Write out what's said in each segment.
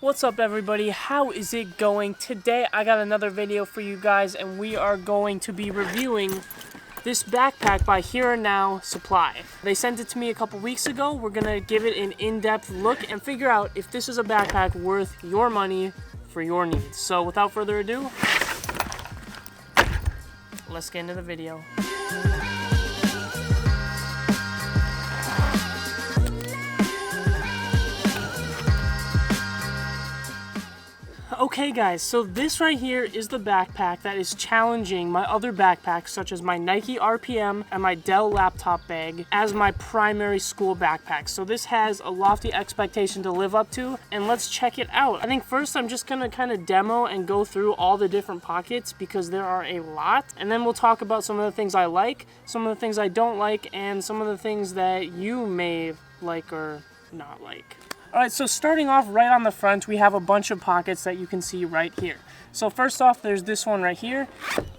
What's up everybody, how is it going? Today I got another video for you guys and we are going to be reviewing this backpack by Here and Now Supply. They sent it to me a couple weeks ago. We're gonna give it an in-depth look and figure out if this is a backpack worth your money for your needs. So without further ado, let's get into the video. Okay guys, so this right here is the backpack that is challenging my other backpacks such as my Nike RPM and my Dell laptop bag as my primary school backpack. So this has a lofty expectation to live up to, and let's check it out. I think first I'm just gonna kind of demo and go through all the different pockets because there are a lot, and then we'll talk about some of the things I like, some of the things I don't like, and some of the things that you may like or not like. Alright, so starting off right on the front, we have a bunch of pockets that you can see right here. So first off, there's this one right here.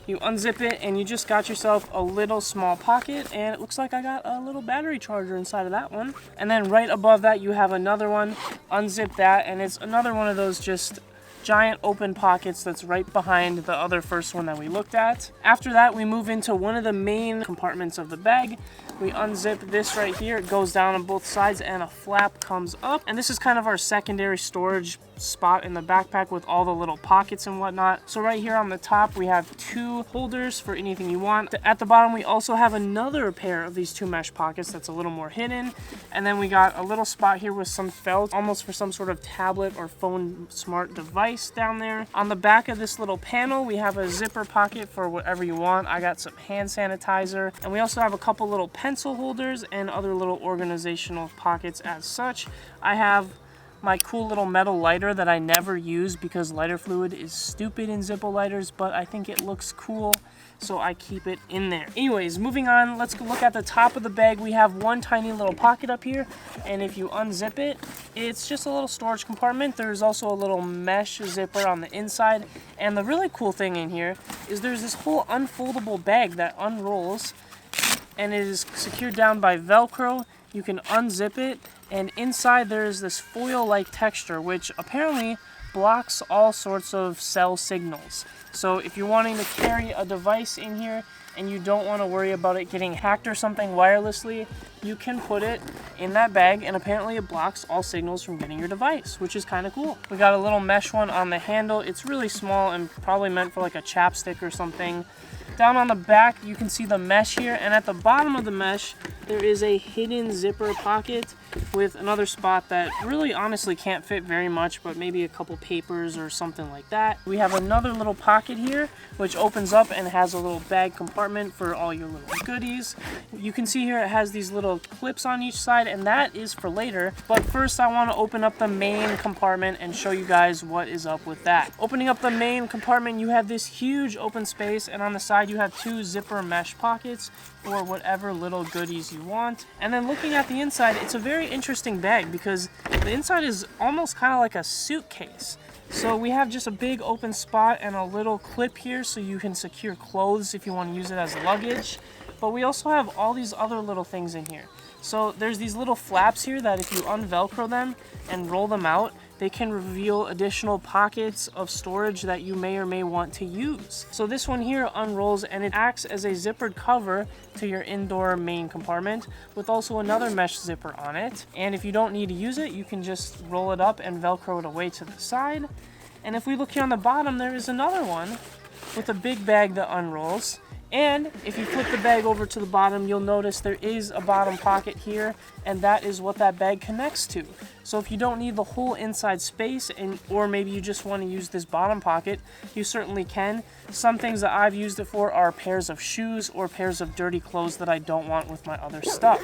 You unzip it and you just got yourself a little small pocket, and it looks like I got a little battery charger inside of that one. And then right above that you have another one. Unzip that and it's another one of those just giant open pockets that's right behind the other first one that we looked at. After that, we move into one of the main compartments of the bag. We unzip this right here. It goes down on both sides and a flap comes up. And this is kind of our secondary storage spot in the backpack with all the little pockets and whatnot. So right here on the top, we have two holders for anything you want. At the bottom, we also have another pair of these two mesh pockets that's a little more hidden. And then we got a little spot here with some felt, almost for some sort of tablet or phone smart device down there. On the back of this little panel, we have a zipper pocket for whatever you want. I got some hand sanitizer, and we also have a couple little pencil holders and other little organizational pockets as such. I have my cool little metal lighter that I never use because lighter fluid is stupid in Zippo lighters, but I think it looks cool, so I keep it in there. Anyways, moving on, let's look at the top of the bag. We have one tiny little pocket up here, and if you unzip it, it's just a little storage compartment. There's also a little mesh zipper on the inside, and the really cool thing in here is there's this whole unfoldable bag that unrolls, and it is secured down by Velcro. You can unzip it, and inside there's this foil-like texture which apparently blocks all sorts of cell signals. So if you're wanting to carry a device in here and you don't want to worry about it getting hacked or something wirelessly, you can put it in that bag, and apparently it blocks all signals from getting your device, which is kind of cool. We got a little mesh one on the handle. It's really small and probably meant for like a chapstick or something. Down on the back, you can see the mesh here, and at the bottom of the mesh, there is a hidden zipper pocket with another spot that really honestly can't fit very much, but maybe a couple papers or something like that. We have another little pocket here, which opens up and has a little bag compartment for all your little goodies. You can see here it has these little clips on each side, and that is for later. But first, I want to open up the main compartment and show you guys what is up with that. Opening up the main compartment, you have this huge open space, and on the side, you have two zipper mesh pockets for whatever little goodies you want. And then looking at the inside, it's a very interesting bag because the inside is almost kind of like a suitcase. So we have just a big open spot and a little clip here so you can secure clothes if you want to use it as luggage. But we also have all these other little things in here. So there's these little flaps here that if you unvelcro them and roll them out, they can reveal additional pockets of storage that you may or may want to use. So this one here unrolls and it acts as a zippered cover to your indoor main compartment with also another mesh zipper on it. And if you don't need to use it, you can just roll it up and Velcro it away to the side. And if we look here on the bottom, there is another one with a big bag that unrolls. And if you flip the bag over to the bottom, you'll notice there is a bottom pocket here, and that is what that bag connects to. So if you don't need the whole inside space, or maybe you just want to use this bottom pocket, you certainly can. Some things that I've used it for are pairs of shoes or pairs of dirty clothes that I don't want with my other stuff.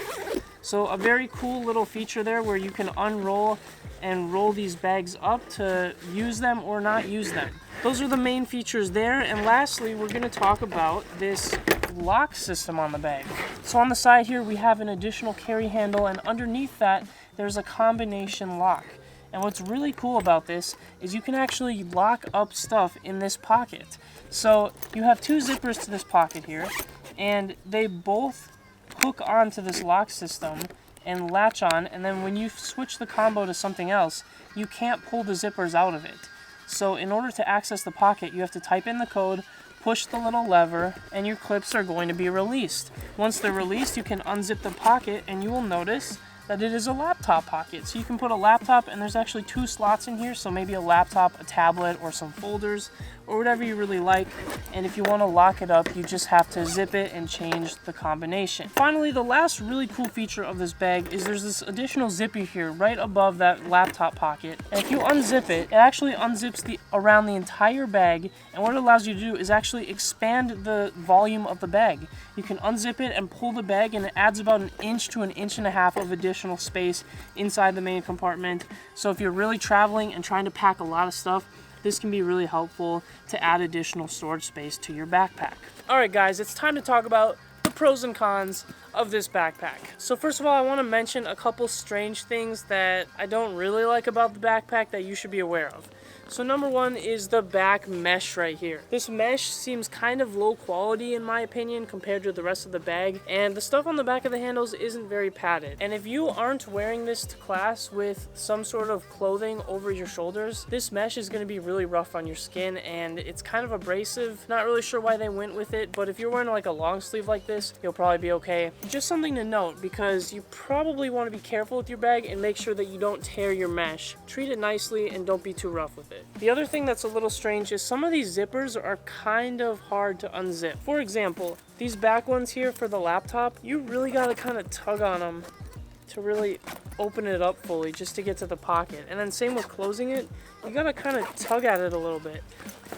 So a very cool little feature there where you can unroll and roll these bags up to use them or not use them. Those are the main features there, and lastly, we're going to talk about this lock system on the bag. So on the side here, we have an additional carry handle, and underneath that, there's a combination lock. And what's really cool about this is you can actually lock up stuff in this pocket. So you have two zippers to this pocket here, and they both hook onto this lock system and latch on, and then when you switch the combo to something else, you can't pull the zippers out of it. So in order to access the pocket, you have to type in the code, push the little lever, and your clips are going to be released. Once they're released, you can unzip the pocket, and you will notice that it is a laptop pocket. So you can put a laptop, and there's actually 2 slots in here, so maybe a laptop, a tablet, or some folders, or whatever you really like. And if you want to lock it up, you just have to zip it and change the combination. Finally, the last really cool feature of this bag is there's this additional zippy here right above that laptop pocket. And if you unzip it, it actually unzips around the entire bag, and what it allows you to do is actually expand the volume of the bag. You can unzip it and pull the bag, and it adds about 1 inch to 1.5 inches of additional space inside the main compartment. So if you're really traveling and trying to pack a lot of stuff, this can be really helpful to add additional storage space to your backpack. Alright guys, it's time to talk about the pros and cons of this backpack. So first of all, I want to mention a couple strange things that I don't really like about the backpack that you should be aware of. So number one is the back mesh right here. This mesh seems kind of low quality in my opinion compared to the rest of the bag, and the stuff on the back of the handles isn't very padded. And if you aren't wearing this to class with some sort of clothing over your shoulders, this mesh is going to be really rough on your skin, and it's kind of abrasive. Not really sure why they went with it, but if you're wearing like a long sleeve like this, you'll probably be okay. Just something to note, because you probably want to be careful with your bag and make sure that you don't tear your mesh. Treat it nicely and don't be too rough with it. The other thing that's a little strange is some of these zippers are kind of hard to unzip. For example, these back ones here for the laptop, you really gotta kind of tug on them to really open it up fully just to get to the pocket. And then same with closing it, you gotta kind of tug at it a little bit.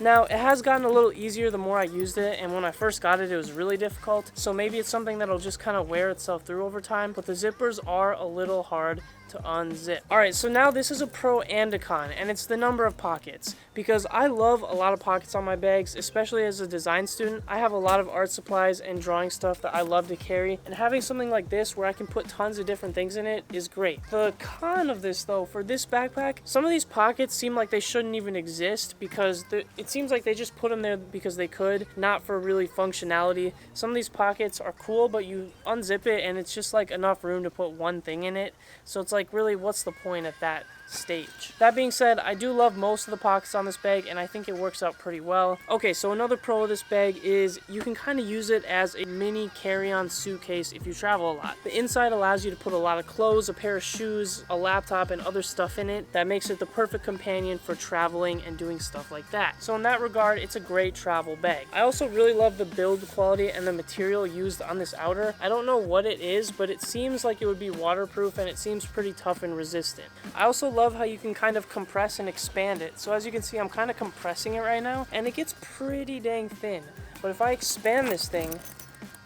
Now, it has gotten a little easier the more I used it, and when I first got it, it was really difficult. So maybe it's something that'll just kind of wear itself through over time, but the zippers are a little hard to unzip. Alright, so now this is a pro and a con, and it's the number of pockets. Because I love a lot of pockets on my bags, especially as a design student. I have a lot of art supplies and drawing stuff that I love to carry, and having something like this where I can put tons of different things in it is great. The con of this though, for this backpack, some of these pockets seem like they shouldn't even exist, because it seems like they just put them there because they could, not for really functionality. Some of these pockets are cool, but you unzip it and it's just like enough room to put one thing in it. So it's like, really, what's the point at that stage? That being said, I do love most of the pockets on this bag, and I think it works out pretty well. Okay, so another pro of this bag is you can kind of use it as a mini carry-on suitcase if you travel a lot. The inside allows you to put a lot of clothes, a pair of shoes, a laptop, and other stuff in it. That makes it the perfect companion for traveling and doing stuff like that. So in that regard, it's a great travel bag. I also really love the build quality and the material used on this outer. I don't know what it is, but it seems like it would be waterproof, and it seems pretty tough and resistant. I also love how you can kind of compress and expand it. So as you can see, I'm kind of compressing it right now, and it gets pretty dang thin. But if I expand this thing,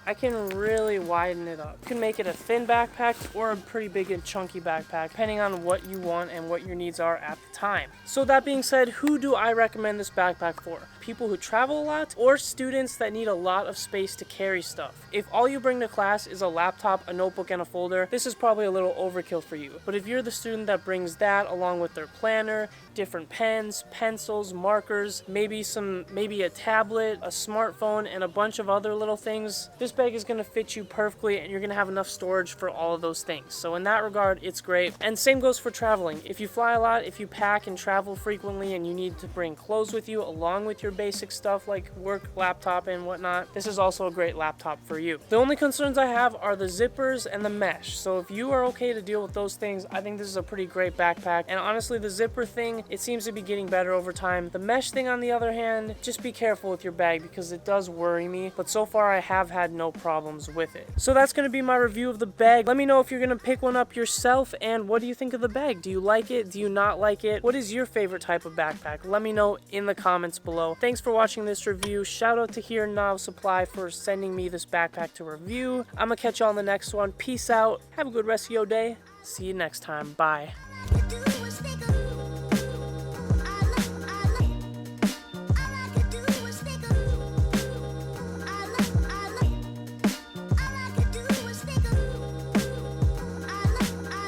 I can really widen it up. You can make it a thin backpack or a pretty big and chunky backpack, depending on what you want and what your needs are at the time. So that being said, who do I recommend this backpack for? People who travel a lot, or students that need a lot of space to carry stuff? If all you bring to class is a laptop, a notebook, and a folder, this is probably a little overkill for you. But if you're the student that brings that along with their planner, different pens, pencils, markers, maybe a tablet, a smartphone, and a bunch of other little things, this bag is going to fit you perfectly, and you're going to have enough storage for all of those things. So in that regard, it's great. And same goes for traveling. If you fly a lot, if you pack and travel frequently, and you need to bring clothes with you along with your basic stuff like work laptop and whatnot, this is also a great laptop for you. The only concerns I have are the zippers and the mesh. So if you are okay to deal with those things, I think this is a pretty great backpack. And honestly, the zipper thing, it seems to be getting better over time. The mesh thing, on the other hand, just be careful with your bag because it does worry me. But so far, I have had no problems with it. So that's going to be my review of the bag. Let me know if you're going to pick one up yourself, and what do you think of the bag? Do you like it? Do you not like it? What is your favorite type of backpack? Let me know in the comments below. Thanks for watching this review. Shout out to Here Now Supply for sending me this backpack to review. I'm gonna catch y'all on the next one. Peace out. Have a good rest of your day. See you next time. Bye.